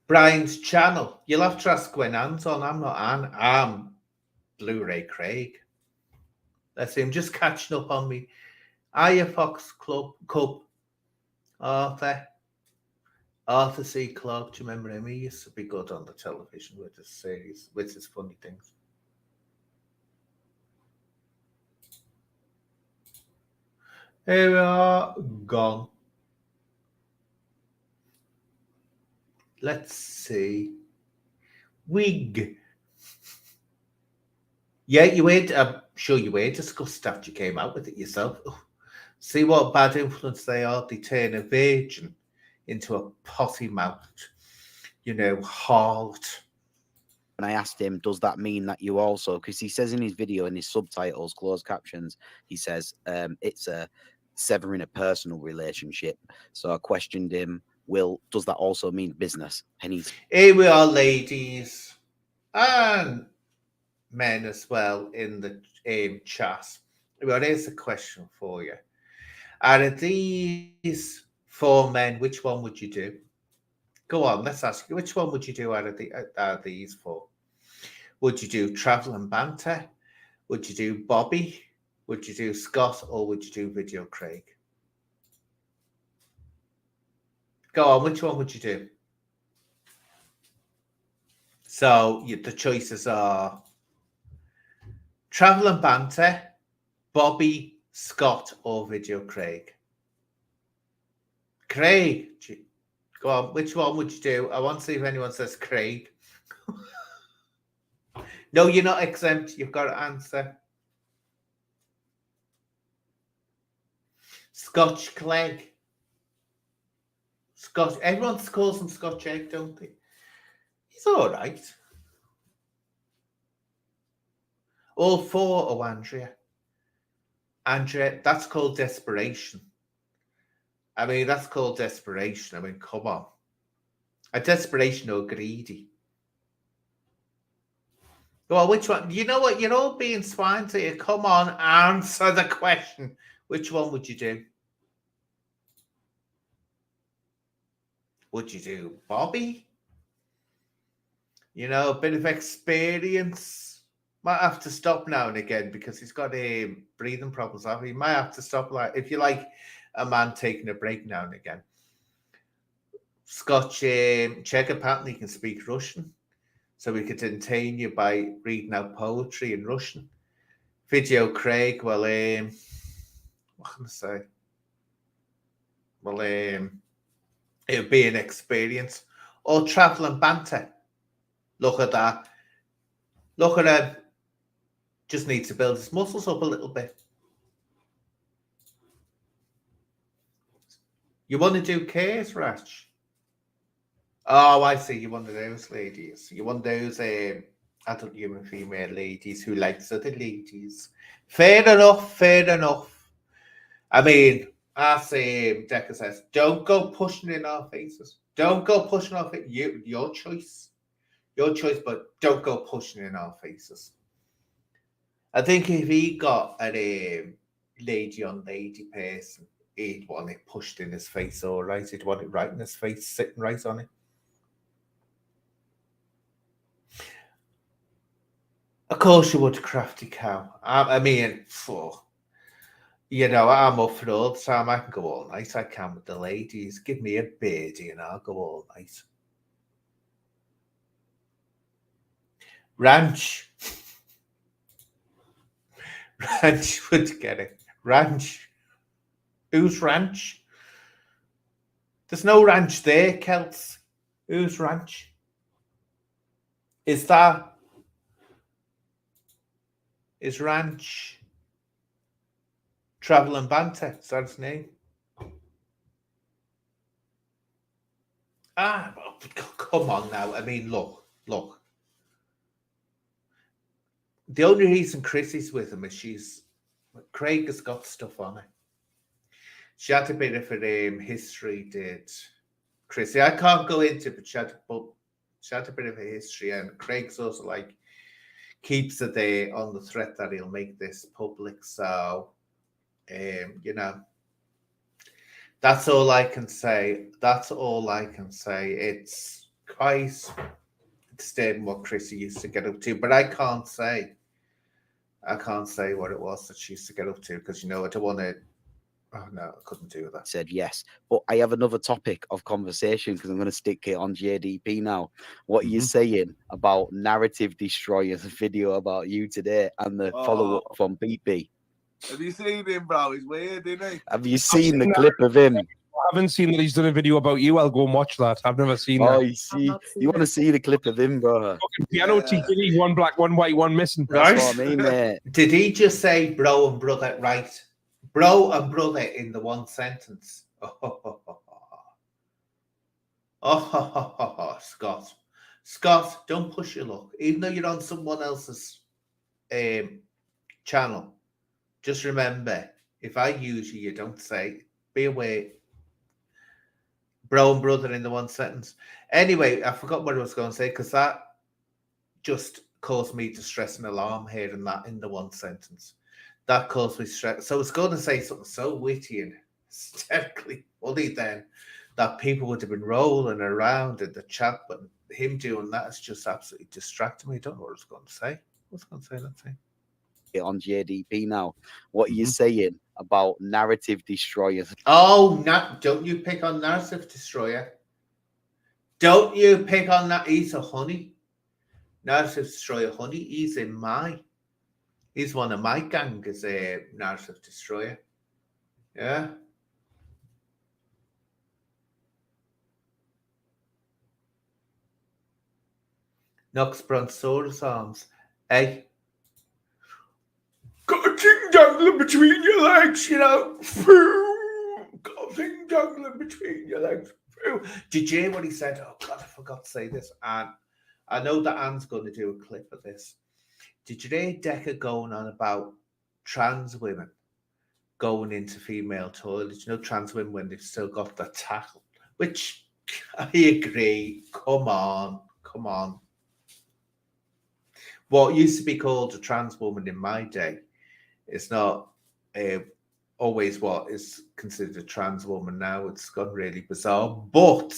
S1: Brian's channel. You'll have to ask when Anne's on. I'm not Anne. I'm BLU-RAYCRaig. Let's see. I'm just catching up on me. Fox Club Cup. Arthur C. Clarke. Do you remember him? He used to be good on the television with his series, with his funny things. Here we are, gone. Let's see. Wig. Yeah, you ate. I'm sure you ate disgust after you came out with it yourself. Ugh. See what bad influence they are. They turn a virgin into a potty-mouthed, harlot.
S7: when I asked him, does that mean that you also, because he says in his video, in his subtitles, closed captions, he says it's a severing a personal relationship. So I questioned him, does that also mean business? And he's
S1: Here we are, ladies and men as well in the chat. Well, here's a question for you. Out of these 4 men, which one would you do? Go on, let's ask you. Which one would you do out of these 4? Would you do Travel and Banter? Would you do Bobby? Would you do Scott? Or would you do ViDiOCRAiG? Go on, which one would you do? So the choices are Travel and Banter, Bobby, Scott, or ViDiOCRAiG. Craig, go on, which one would you do? I want to see if anyone says Craig. No, you're not exempt. You've got to answer. Scotch Clegg. Scotch. Everyone calls him Scotch Egg, don't they? He's all right. All 4 oh, Andrea. Andrea, that's called desperation. I mean, that's called desperation. I mean, come on. A desperation or greedy. Well, which one? You know what? You're all being swine to you. Come on, answer the question. Which one would you do? Would you do Bobby? A bit of experience. Might have to stop now and again because he's got breathing problems. He might have to stop, if you like a man taking a break now and again. Scotch Czech apparently can speak Russian. So we could entertain you by reading out poetry in Russian. ViDiOCRaig, well, what can I say? Well, it would be an experience. Or Travel and Banter. Look at that. Look at him. Just needs to build his muscles up a little bit. You want to do Case, Rash? Oh, I see. You're one of those ladies. You're one of those adult human female ladies who likes other ladies. Fair enough. Fair enough. I mean, as Decker says, don't go pushing in our faces. Don't go pushing our faces. Your choice. Your choice, but don't go pushing in our faces. I think if he got a lady on lady person, he'd want it pushed in his face, all right. He'd want it right in his face, sitting right on it. Of course you would, crafty cow. I mean, I'm up for all the time. I can go all night. I can with the ladies. Give me a beardie and I'll go all night. Ranch. Ranch would get it. Ranch. Who's ranch? There's no ranch there, Celts. Who's ranch? Is ranch Travel and Banter? Is that his name? Come on now. I mean, look. the only reason Chrissy's with him is Craig has got stuff on her. She had a bit of a history, did Chrissy. I can't go into it, but she had a bit of a history, and Craig's also like keeps it there on the threat that he'll make this public. So, you know, that's all I can say. That's all I can say. It's quite disturbing what Chrissy used to get up to, but I can't say what it was that she used to get up to because, you know, I don't want to. Oh no, I couldn't do that.
S7: Said yes, but I have another topic of conversation because I'm going to stick it on JDP now. What are you saying about Narrative Destroyer's video about you today and the follow up from BP?
S6: Have you seen him, bro? He's weird, isn't he?
S7: Have you seen the clip of him?
S2: I haven't seen that he's done a video about you. I'll go and watch that. I've never seen that.
S7: Oh, you want to see the clip of him, bro?
S2: Piano TTD, one black, one white, one missing.
S7: That's what I mean, mate.
S1: Did he just say bro and brother? Right. Bro and brother in the one sentence. Scott. Scott, don't push your luck. Even though you're on someone else's channel, just remember, if I use you, you don't say, be aware. Bro and brother in the one sentence. Anyway, I forgot what I was going to say because that just caused me to stress an alarm here and that in the one sentence. That caused me stress. So I was going to say something so witty and hysterically funny then that people would have been rolling around in the chat, but him doing that is just absolutely distracting me. I don't know what I was going to say. What's going to say that thing?
S7: On JDP now. What are you saying about Narrative Destroyers?
S1: Oh, don't you pick on Narrative Destroyer. Don't you pick on that. He's a honey. Narrative Destroyer honey. He's one of my gang as a Narrative Destroyer. Yeah. Nox Brontosaurus arms. Hey. Got a thing dangling between your legs, you know. Got a thing dangling between your legs. Did you hear what he said? Oh, God, I forgot to say this. And I know that Anne's going to do a clip of this. Did you hear Decker going on about trans women going into female toilets? You know, trans women when they've still got the tackle, which I agree. Come on. What used to be called a trans woman in my day is not always what is considered a trans woman now. It's gone really bizarre. But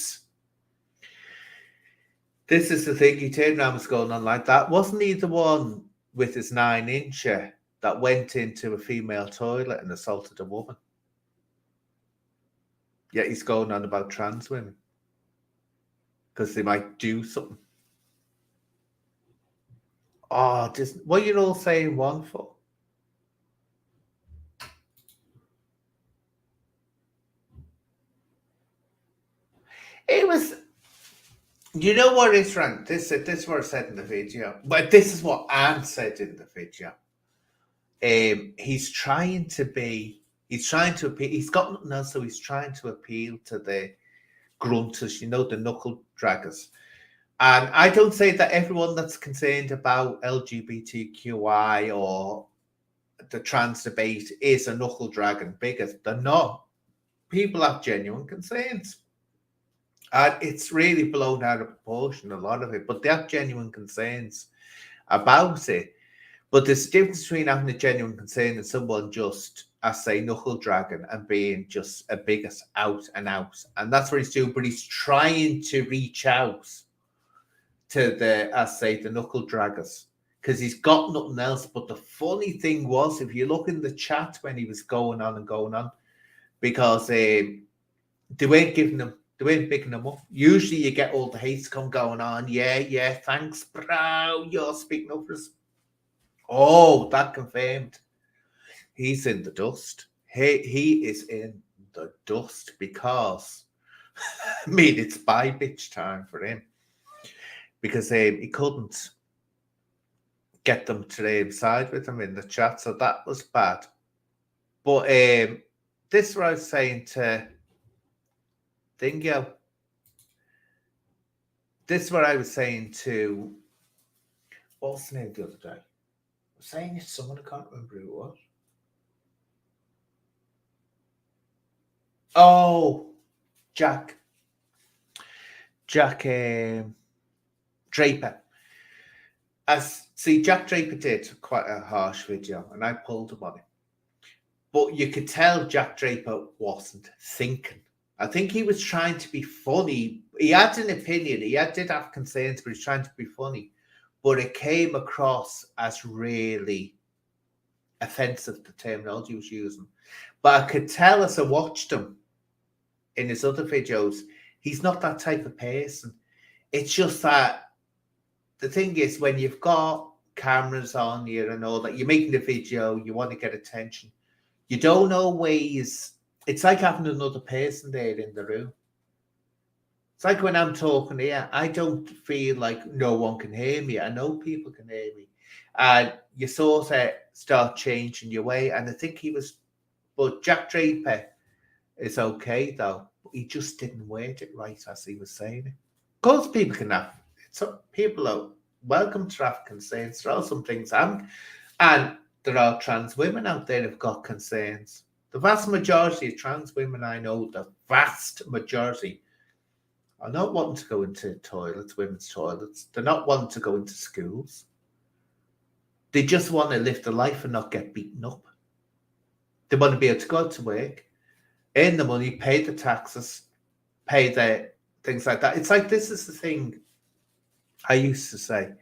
S1: this is the thing. He turned around was going on like that. Wasn't he the one with his 9-incher that went into a female toilet and assaulted a woman? Yet he's going on about trans women because they might do something. Oh, just what you're all saying one for? It was, you know what is right? This is what I said in the video, but this is what Anne said in the video. He's trying to appeal. He's got nothing else, so he's trying to appeal to the grunters, you know, the knuckle draggers. And I don't say that everyone that's concerned about LGBTQI or the trans debate is a knuckle dragon bigger. They're not. People have genuine concerns. And it's really blown out of proportion, a lot of it, but they have genuine concerns about it. But there's a difference between having a genuine concern and someone just, I say, knuckle dragging and being just a biggest out and out. And that's what he's doing, but he's trying to reach out to the, I say, the knuckle draggers, because he's got nothing else. But the funny thing was, if you look in the chat when he was going on, because they weren't giving him, they weren't picking them up. Usually you get all the hate come going on. Yeah, thanks, bro. You're speaking up for us. Oh, that confirmed. He's in the dust. He is in the dust because, I mean, it's bye bitch time for him. Because he couldn't get them to side with him in the chat. So that was bad. But this is what I was saying to Dingo. This is what I was saying to, what's the name the other day? saying it's someone, I can't remember who it was. Oh, Jack Draper. Jack Draper did quite a harsh video, and I pulled him on it. But you could tell Jack Draper wasn't thinking. I think he was trying to be funny. He had an opinion. He did have concerns, but he's trying to be funny. But it came across as really offensive, the terminology he was using. But I could tell as I watched him in his other videos, he's not that type of person. It's just that the thing is, when you've got cameras on you and all that, you're making a video, you want to get attention. You don't always, it's like having another person there in the room. It's like when I'm talking here, I don't feel like no one can hear me. I know people can hear me. And you sort of start changing your way. And I think but Jack Draper is okay though. He just didn't word it right as he was saying it. Of course, people can have, people are welcome to have concerns. There are some things, and there are trans women out there who've got concerns. The vast majority of trans women I know, the vast majority, are not wanting to go into toilets, women's toilets. They're not wanting to go into schools. They just want to live their life and not get beaten up. They want to be able to go to work, earn the money, pay the taxes, pay their things like that. It's like, this is the thing I used to say.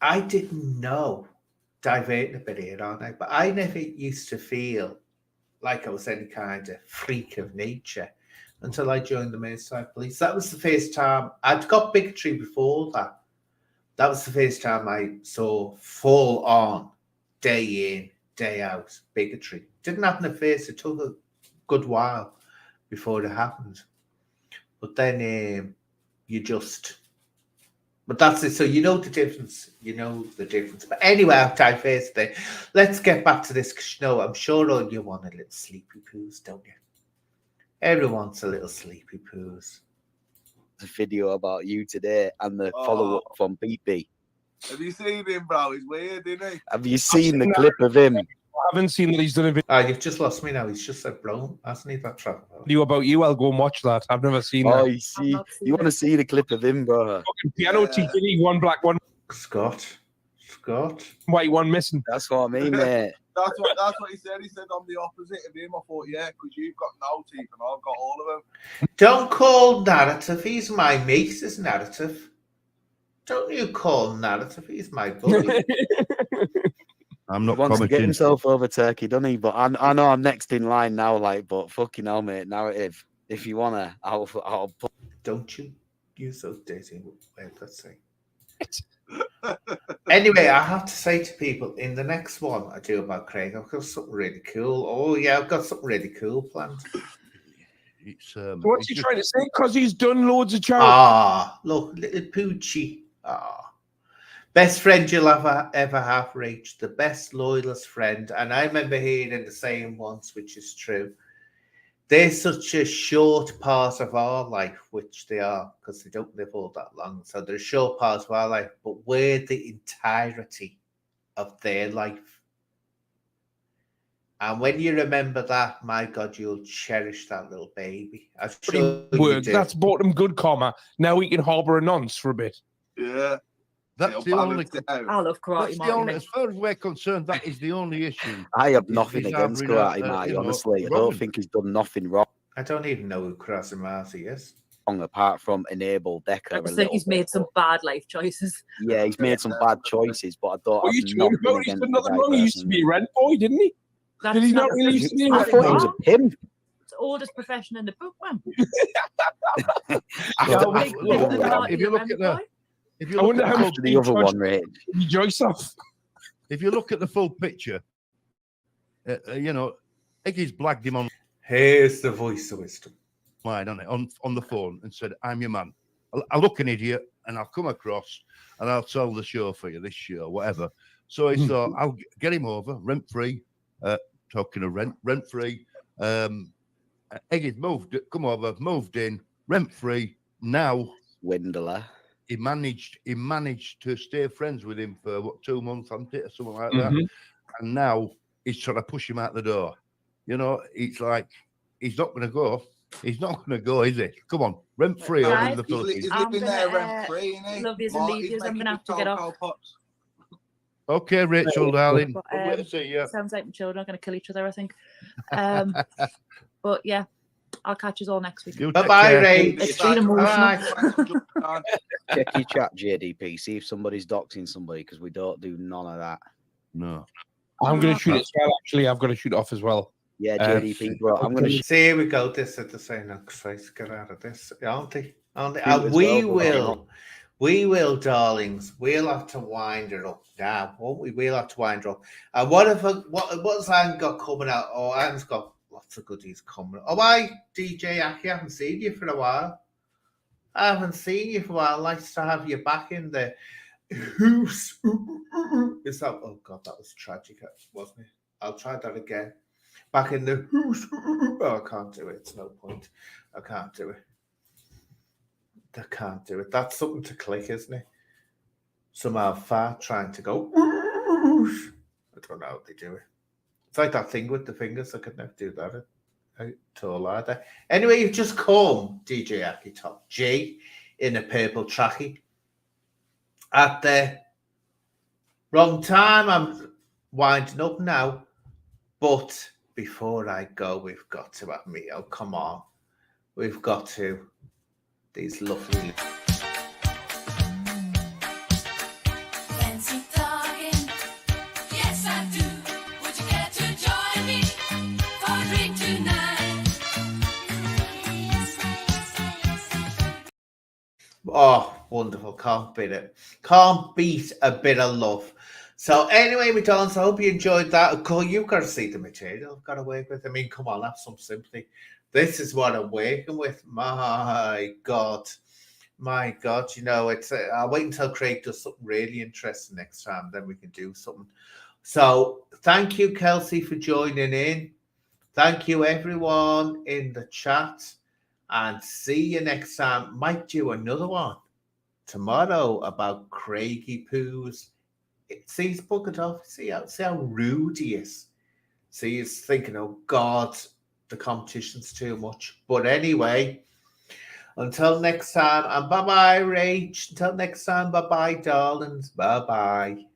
S1: I didn't know, diverting a bit here, aren't I? But I never used to feel like I was any kind of freak of nature until I joined the Merseyside Police. That was the first time. I'd got bigotry before that. That was the first time I saw full on, day in, day out bigotry. Didn't happen at first. It took a good while before it happened. But then but that's it. So you know the difference. You know the difference. But anyway, I've diverted there. Let's get back to this, because I'm sure all you want a little sleepy poos, don't you? Everyone wants a little sleepy poos.
S7: The video about you today and the follow-up from BP.
S6: Have you seen him, bro? He's weird, isn't he?
S7: Have you seen the clip of him?
S2: I haven't seen that he's done a video.
S1: You've just lost me now. He's just said, bro, hasn't he, that travel?
S2: About you, I'll go and watch that. I've never seen that.
S7: You want to see the clip of him, bro?
S2: Fucking piano teacher, one black, one
S1: Scott,
S2: white, one missing.
S7: That's what I mean, mate.
S6: That's what he said. He said I'm the opposite of him. I thought, yeah, because you've got no teeth and I've got all of them.
S1: Don't call Narrative. He's my mate, is Narrative. Don't you call Narrative. He's my buddy.
S5: I'm not
S7: wants to get
S5: commenting.
S7: himself over Turkey, doesn't he? But I know I'm next in line now, like, but fucking hell, mate, Narrative. If you wanna, I'll put...
S1: Don't you use those dating words, let's say. Anyway, I have to say to people, in the next one I do about Craig, I've got something really cool. Oh yeah, I've got something really cool planned.
S2: What's he trying to say? Because he's done loads of charity.
S1: Look, little Poochie. Best friend you'll ever have, Rach. The best, loyalest friend. And I remember hearing the saying once, which is true. They're such a short part of our life, which they are, because they don't live all that long. So they're a short part of our life, but we're the entirety of their life. And when you remember that, my God, you'll cherish that little baby.
S2: That's bought him good, comma. Now we can harbour a nonce for a bit.
S6: Yeah.
S5: That's the only.
S8: I love karate, Martin.
S5: As far as we're concerned, that is the only issue.
S7: I have nothing against
S5: having
S7: karate, Marty, honestly. I don't think he's done nothing wrong.
S1: I don't even know who Karate Marty is.
S7: Apart from enable Decker.
S8: I just think he's made some bad life choices.
S7: Yeah, he's made some bad choices, but I don't.
S2: What are you talking about? He's done nothing wrong. He used to be a rent boy, didn't he?
S8: That's
S2: Did he not really used to be a
S7: I
S2: rent
S7: thought
S2: boy?
S7: he was a pimp.
S8: It's the oldest profession in the book, man.
S5: If you look at the, if you
S2: I
S5: look
S2: wonder
S5: at
S2: how
S5: the
S2: much
S7: After the other one, Rich.
S2: Rejoice off.
S5: if you look at the full picture, you know, Iggy's blagged him
S1: Here's the voice of wisdom.
S5: online on the phone and said, "I'm your man." I look an idiot, and I'll come across and I'll sell the show for you, this show, whatever. So he thought, I'll get him over rent free. Talking of rent free. Iggy's moved in, rent free now.
S7: Swindler.
S5: he managed to stay friends with him for what 2 months, hasn't it, or something like that.
S2: Mhm.
S5: And now he's trying to push him out the door. You know, it's like he's not going to go. He's not going to go, is he? Come on, rent free over in the
S8: Guys,
S5: Philippines.
S6: He's
S8: I'm
S6: living
S8: gonna,
S6: there rent free, isn't he?
S8: love yous and leave yous, I'm gonna have to get off.
S5: Okay, Rachel, darling.
S8: But,
S5: Lovely to see you.
S8: sounds like my children are going to kill each other, I think. But yeah, I'll catch you all next week.
S5: You take
S1: Bye-bye,
S5: care.
S1: Ray.
S8: It's been emotional.
S1: Bye.
S7: Check your chat, JDP. See if somebody's doxing somebody because we don't do none of that.
S5: No.
S2: I'm going to shoot it as well. Actually, I've got to shoot off as well.
S7: Yeah, JDP, bro. I'm going to
S1: See, here we go. This at the same face. Get out of this, aren't they? Aren't they?
S7: Shoot
S1: And
S7: as
S1: we
S7: well,
S1: will, darlings. We'll have to wind it up now, won't we? We'll have to wind it up. And what's Anne got coming out? Oh, Anne's got lots of goodies coming. Oh, hi, DJ Aki. I haven't seen you for a while. Nice to have you back in the hoose. Is that? Oh God, that was tragic, wasn't it? I'll try that again. Back in the hoose. Oh, I can't do it. It's no point. I can't do it. That's something to click, isn't it? Somehow far trying to go. I don't know how they do it. It's like that thing with the fingers. I could never do that at all either. Anyway, you've just come, DJ Aki Top G, in a purple trackie. At the wrong time, I'm winding up now. But before I go, we've got to have me. Oh, come on. We've got to. These lovely.
S3: Fancy talking, yes I do. Would you care to join me for a drink tonight?
S1: Oh, wonderful. Can't beat it. Can't beat a bit of love. So anyway, my darlings, I hope you enjoyed that. Cool, you've got to see the material. I've got to work with. I mean, come on, have some sympathy. This is what I'm working with. My God, you know, it's. I'll wait until Craig does something really interesting next time, then we can do something. So thank you, Kelsey, for joining in. Thank you, everyone in the chat, and see you next time. Might do another one tomorrow about Craigie poos. See, he's buggered off. See how rude he is. See, he's thinking, oh God, the competition's too much. But anyway, until next time, and bye-bye, Rach. Until next time, bye-bye, darlings. Bye-bye.